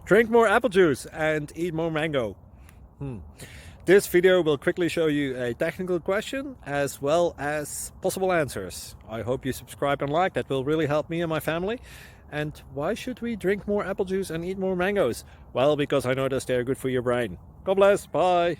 Drink more apple juice and eat more mango. This video will quickly show you a technical question as well as possible answers. I hope you subscribe and like, that will really help me and my family. And why should we drink more apple juice and eat more mangoes? Well, because I noticed they're good for your brain. God bless, bye!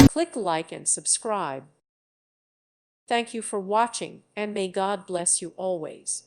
Click like and subscribe. Thank you for watching, and may God bless you always.